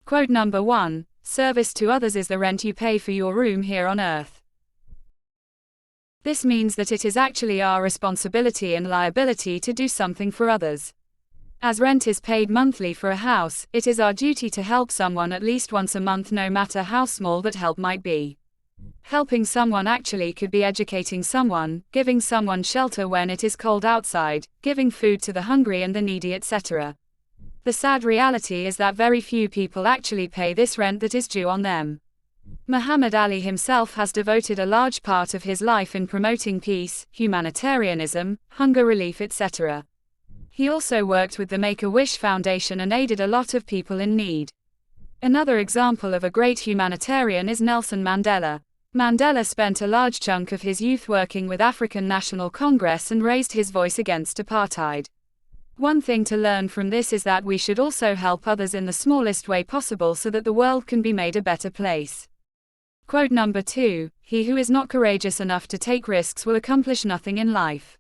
Quote number 1. Service to others is the rent you pay for your room here on earth. This means that it is actually our responsibility and liability to do something for others. As rent is paid monthly for a house, it is our duty to help someone at least once a month, no matter how small that help might be. Helping someone actually could be educating someone, giving someone shelter when it is cold outside, giving food to the hungry and the needy, etc. The sad reality is that very few people actually pay this rent that is due on them. Muhammad Ali himself has devoted a large part of his life in promoting peace, humanitarianism, hunger relief, etc. He also worked with the Make-A-Wish Foundation and aided a lot of people in need. Another example of a great humanitarian is Nelson Mandela. Mandela spent a large chunk of his youth working with African National Congress and raised his voice against apartheid. One thing to learn from this is that we should also help others in the smallest way possible so that the world can be made a better place. Quote number 2. He who is not courageous enough to take risks will accomplish nothing in life.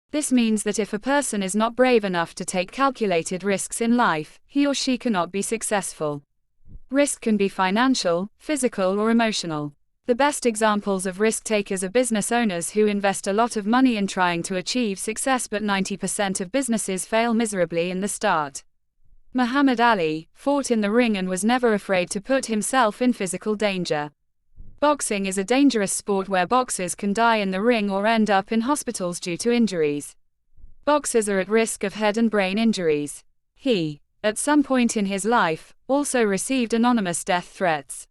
This means that if a person is not brave enough to take calculated risks in life, he or she cannot be successful. Risk can be financial, physical, or emotional. The best examples of risk takers are business owners who invest a lot of money in trying to achieve success, but 90% of businesses fail miserably in the start. Muhammad Ali fought in the ring and was never afraid to put himself in physical danger. Boxing is a dangerous sport where boxers can die in the ring or end up in hospitals due to injuries. Boxers are at risk of head and brain injuries. He, at some point in his life, also received anonymous death threats.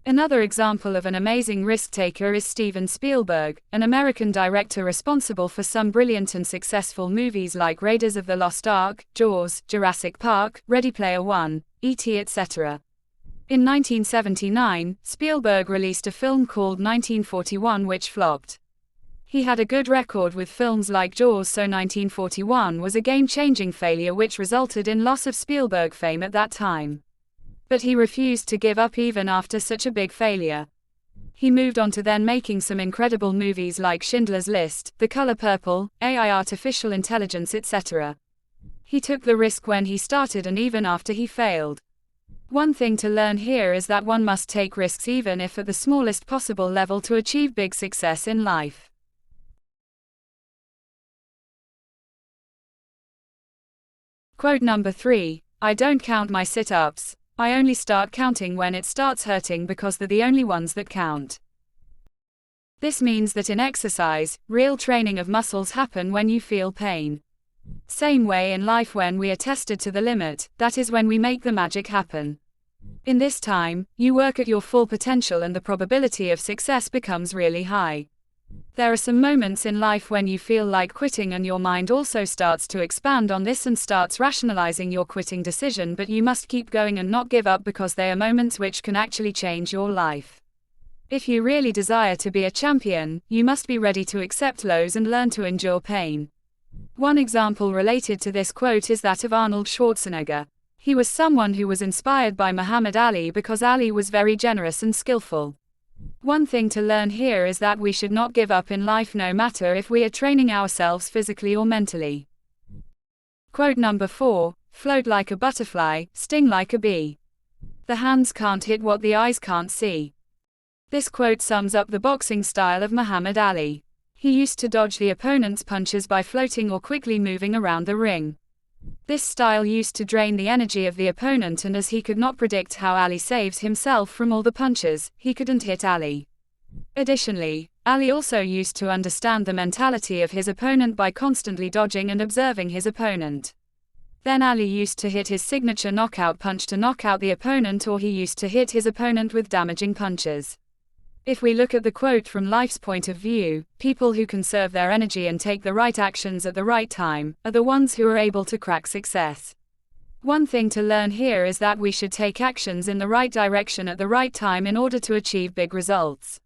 Another example of an amazing risk-taker is Steven Spielberg, an American director responsible for some brilliant and successful movies like Raiders of the Lost Ark, Jaws, Jurassic Park, Ready Player One, E.T., etc. In 1979, Spielberg released a film called 1941 which flopped. He had a good record with films like Jaws, so 1941 was a game-changing failure which resulted in loss of Spielberg fame at that time. But he refused to give up even after such a big failure. He moved on to then making some incredible movies like Schindler's List, The Color Purple, AI, Artificial Intelligence, etc. He took the risk when he started and even after he failed. One thing to learn here is that one must take risks even if at the smallest possible level to achieve big success in life. Quote number 3. I don't count my sit-ups. I only start counting when it starts hurting because they're the only ones that count. This means that in exercise, real training of muscles happen when you feel pain. Same way in life, when we are tested to the limit, that is when we make the magic happen. In this time, you work at your full potential and the probability of success becomes really high. There are some moments in life when you feel like quitting and your mind also starts to expand on this and starts rationalizing your quitting decision, but you must keep going and not give up because they are moments which can actually change your life. If you really desire to be a champion, you must be ready to accept lows and learn to endure pain. One example related to this quote is that of Arnold Schwarzenegger. He was someone who was inspired by Muhammad Ali because Ali was very generous and skillful. One thing to learn here is that we should not give up in life no matter if we are training ourselves physically or mentally. Quote number 4. Float like a butterfly, sting like a bee. The hands can't hit what the eyes can't see. This quote sums up the boxing style of Muhammad Ali. He used to dodge the opponent's punches by floating or quickly moving around the ring. This style used to drain the energy of the opponent, and as he could not predict how Ali saves himself from all the punches, he couldn't hit Ali. Additionally, Ali also used to understand the mentality of his opponent by constantly dodging and observing his opponent. Then Ali used to hit his signature knockout punch to knock out the opponent, or he used to hit his opponent with damaging punches. If we look at the quote from life's point of view, people who conserve their energy and take the right actions at the right time are the ones who are able to crack success. One thing to learn here is that we should take actions in the right direction at the right time in order to achieve big results.